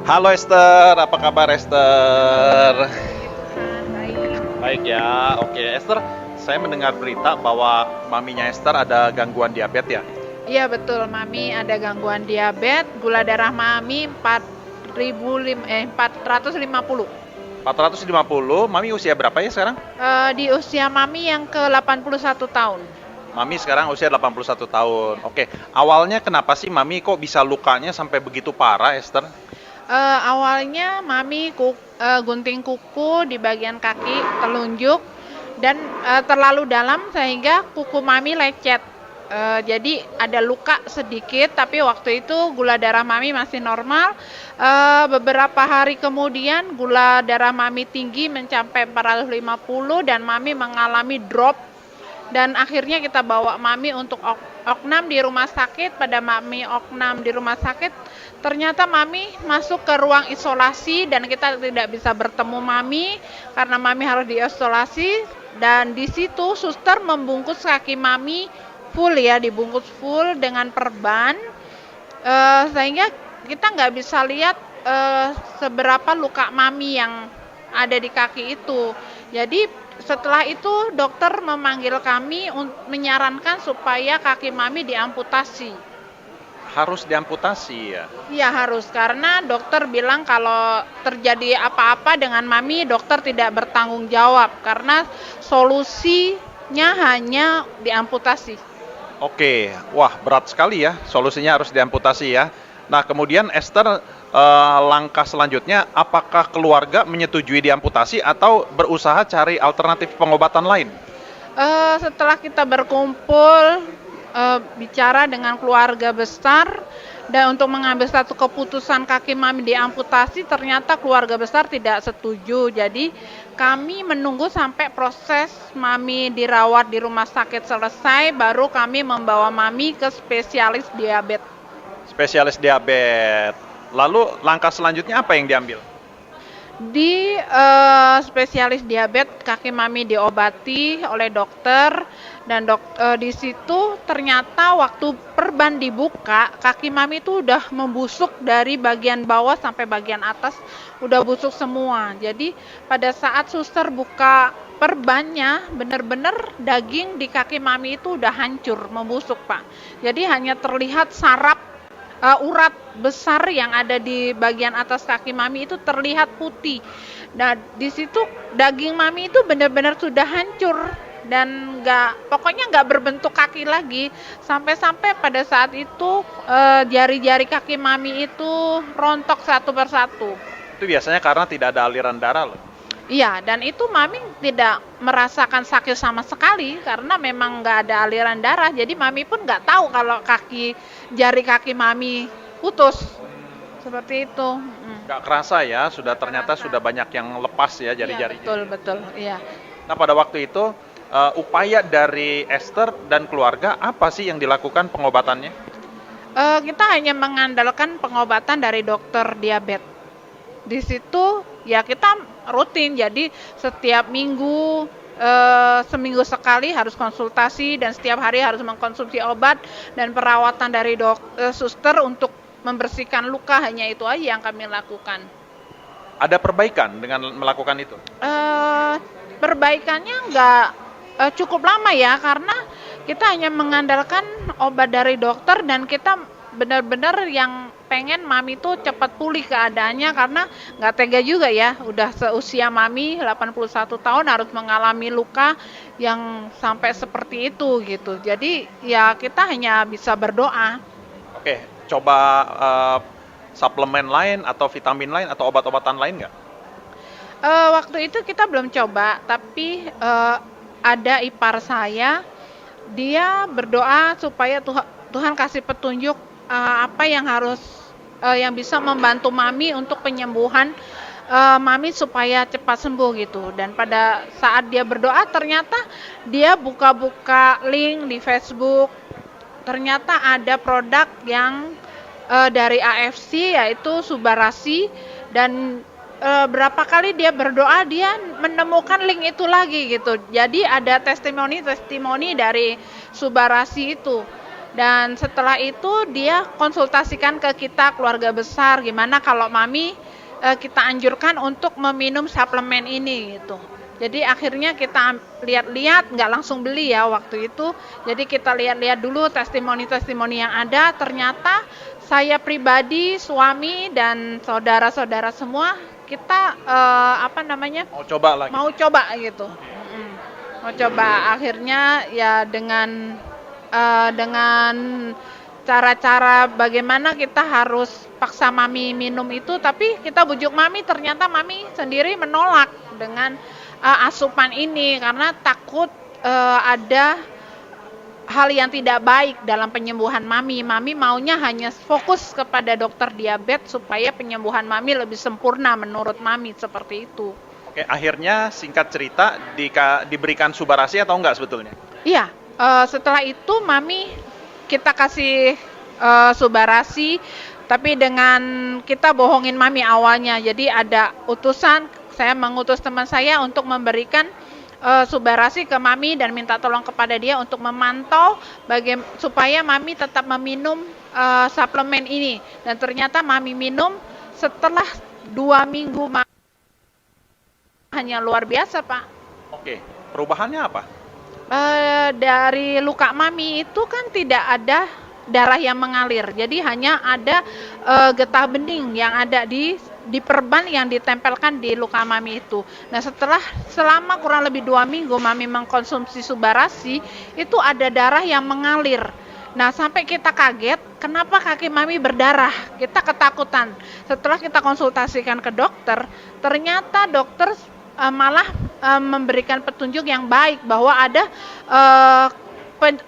Halo Esther, apa kabar Esther? Puji Tuhan, baik. Baik ya, oke Esther, saya mendengar berita bahwa maminya Esther ada gangguan diabetes ya. Iya betul, Mami ada gangguan diabetes, gula darah Mami 450. 450, mami usia berapa ya sekarang? Di usia Mami yang ke 81 tahun. Mami sekarang usia 81 tahun. Oke, awalnya kenapa sih mami kok bisa lukanya sampai begitu parah Esther? Awalnya Mami gunting kuku di bagian kaki telunjuk dan terlalu dalam sehingga kuku Mami lecet. Jadi ada luka sedikit, tapi waktu itu gula darah Mami masih normal. Beberapa hari kemudian gula darah Mami tinggi mencapai 450 dan Mami mengalami drop, dan akhirnya kita bawa Mami untuk oknam di rumah sakit. Pada Mami oknam di rumah sakit, ternyata Mami masuk ke ruang isolasi dan kita tidak bisa bertemu Mami karena Mami harus diisolasi. Dan di situ suster membungkus kaki Mami full ya, dibungkus full dengan perban, sehingga kita nggak bisa lihat seberapa luka Mami yang ada di kaki itu. Jadi setelah itu dokter memanggil kami menyarankan supaya kaki Mami diamputasi. Harus diamputasi ya. Iya harus, karena dokter bilang kalau terjadi apa-apa dengan Mami, dokter tidak bertanggung jawab karena solusinya hanya diamputasi. Oke, wah berat sekali ya, solusinya harus diamputasi ya. Nah kemudian Esther, langkah selanjutnya apakah keluarga menyetujui diamputasi atau berusaha cari alternatif pengobatan lain? Setelah kita berkumpul, bicara dengan keluarga besar, dan untuk mengambil satu keputusan kaki Mami diamputasi, ternyata keluarga besar tidak setuju. Jadi kami menunggu sampai proses Mami dirawat di rumah sakit selesai, baru kami membawa Mami ke spesialis diabetes. Spesialis diabetes. Lalu langkah selanjutnya apa yang diambil? Di spesialis diabetes, kaki Mami diobati oleh dokter, dan di situ ternyata waktu perban dibuka, kaki Mami itu udah membusuk dari bagian bawah sampai bagian atas, udah busuk semua. Jadi pada saat suster buka perbannya, benar-benar daging di kaki Mami itu udah hancur, membusuk, Pak. Jadi hanya terlihat saraf, urat besar yang ada di bagian atas kaki Mami itu terlihat putih. Nah, di situ daging Mami itu benar-benar sudah hancur dan pokoknya nggak berbentuk kaki lagi. Sampai-sampai pada saat itu jari-jari kaki Mami itu rontok satu persatu. Itu biasanya karena tidak ada aliran darah loh. Iya, dan itu Mami tidak merasakan sakit sama sekali karena memang nggak ada aliran darah. Jadi Mami pun nggak tahu kalau jari kaki Mami putus. Seperti itu. Nggak kerasa ya, ternyata Kerasa. sudah banyak yang lepas ya Iya, jari-jarinya. betul, betul. Iya. Nah pada waktu itu, upaya dari Esther dan keluarga apa sih yang dilakukan pengobatannya? Kita hanya mengandalkan pengobatan dari dokter diabetes. Di situ ya kita rutin, jadi setiap minggu, seminggu sekali harus konsultasi dan setiap hari harus mengkonsumsi obat dan perawatan dari suster untuk membersihkan luka. Hanya itu aja yang kami lakukan. Ada perbaikan dengan melakukan itu? Perbaikannya nggak cukup lama ya, karena kita hanya mengandalkan obat dari dokter dan kita benar-benar yang pengen Mami tuh cepat pulih keadaannya, karena nggak tega juga ya, udah seusia Mami 81 tahun harus mengalami luka yang sampai seperti itu gitu. Jadi ya kita hanya bisa berdoa. Oke, coba suplemen lain atau vitamin lain atau obat-obatan lain nggak? Waktu itu kita belum coba, tapi ada ipar saya, dia berdoa supaya Tuhan kasih petunjuk apa yang bisa membantu Mami untuk penyembuhan Mami supaya cepat sembuh gitu. Dan pada saat dia berdoa, ternyata dia buka-buka link di Facebook, ternyata ada produk yang dari AFC, yaitu Subarasi, dan berapa kali dia berdoa dia menemukan link itu lagi gitu. Jadi ada testimoni dari Subarasi itu. Dan setelah itu dia konsultasikan ke kita keluarga besar, gimana kalau mami kita anjurkan untuk meminum suplemen ini gitu. Jadi akhirnya kita lihat-lihat, nggak langsung beli ya waktu itu. Jadi kita lihat-lihat dulu testimoni-testimoni yang ada. Ternyata saya pribadi, suami dan saudara-saudara semua kita Mau coba lagi. mau coba gitu. Mau coba. Akhirnya ya dengan cara-cara bagaimana kita harus paksa mami minum itu, tapi kita bujuk mami, ternyata mami sendiri menolak dengan asupan ini karena takut ada hal yang tidak baik dalam penyembuhan mami. Mami maunya hanya fokus kepada dokter diabetes supaya penyembuhan mami lebih sempurna menurut mami, seperti itu. Oke, akhirnya singkat cerita diberikan Subarasi atau enggak sebetulnya? Iya, setelah itu mami kita kasih Subarasi, tapi dengan kita bohongin mami awalnya. Jadi ada utusan, saya mengutus teman saya untuk memberikan Subarasi ke mami dan minta tolong kepada dia untuk memantau supaya mami tetap meminum suplemen ini. Dan ternyata mami minum setelah 2 minggu, hanya luar biasa, Pak. Oke, perubahannya apa? Dari luka mami itu kan tidak ada darah yang mengalir, jadi hanya ada getah bening yang ada di perban yang ditempelkan di luka mami itu. Nah, selama kurang lebih 2 minggu mami mengkonsumsi Subarasi, itu ada darah yang mengalir. Nah, sampai kita kaget, kenapa kaki mami berdarah? Kita ketakutan. Setelah kita konsultasikan ke dokter, ternyata dokter malah memberikan petunjuk yang baik bahwa ada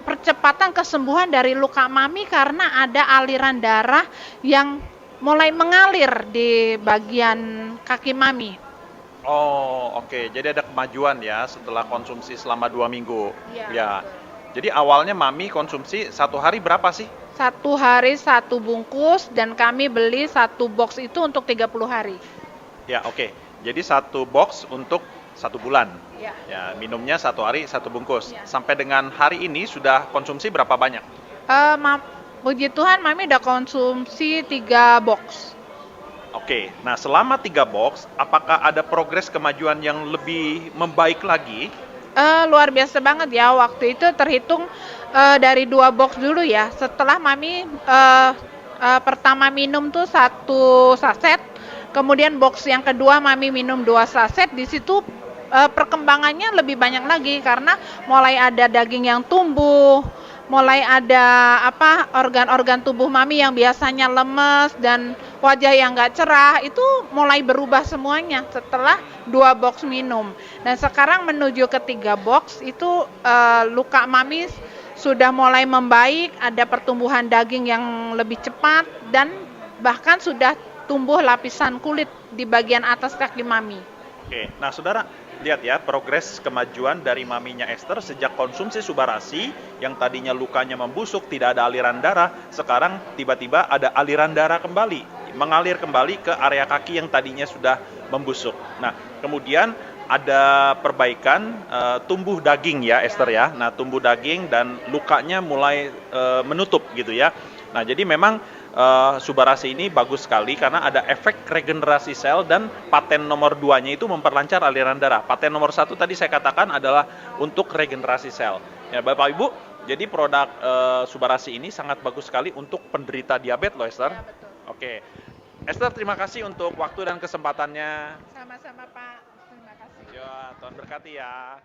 percepatan kesembuhan dari luka mami karena ada aliran darah yang mulai mengalir di bagian kaki mami. Oh, oke. Jadi ada kemajuan ya setelah konsumsi selama 2 minggu. Iya. Ya. Jadi awalnya mami konsumsi 1 hari berapa sih? 1 hari 1 bungkus dan kami beli 1 box itu untuk 30 hari. Ya, oke. Jadi 1 box untuk 1 bulan. Ya. Ya, minumnya 1 hari 1 bungkus. Ya. Sampai dengan hari ini sudah konsumsi berapa banyak? Puji Tuhan, mami udah konsumsi 3 box. Oke, nah selama 3 box, apakah ada progres kemajuan yang lebih membaik lagi? Luar biasa banget ya, waktu itu terhitung dari 2 box dulu ya. Setelah mami pertama minum tuh 1 saset, kemudian box yang kedua mami minum 2 saset, di situ perkembangannya lebih banyak lagi karena mulai ada daging yang tumbuh, mulai ada organ-organ tubuh mami yang biasanya lemes dan wajah yang nggak cerah itu mulai berubah semuanya setelah 2 box minum. Dan sekarang menuju ke 3 box itu luka mami sudah mulai membaik, ada pertumbuhan daging yang lebih cepat dan bahkan sudah tumbuh lapisan kulit di bagian atas kaki mami. Oke, nah saudara, lihat ya progres kemajuan dari maminya Esther sejak konsumsi Subarasi yang tadinya lukanya membusuk, tidak ada aliran darah, sekarang tiba-tiba ada aliran darah kembali, mengalir kembali ke area kaki yang tadinya sudah membusuk. Nah, kemudian ada perbaikan tumbuh daging ya Esther ya. Nah, tumbuh daging dan lukanya mulai menutup gitu ya. Nah, jadi memang Subarasi ini bagus sekali karena ada efek regenerasi sel dan paten nomor 2-nya itu memperlancar aliran darah. Paten nomor 1 tadi saya katakan adalah untuk regenerasi sel. Ya, Bapak Ibu, jadi produk Subarasi ini sangat bagus sekali untuk penderita diabetes loh Esther. Ya, betul. Oke. Esther, terima kasih untuk waktu dan kesempatannya. Sama-sama Pak, terima kasih. Ya, Tuhan berkati ya.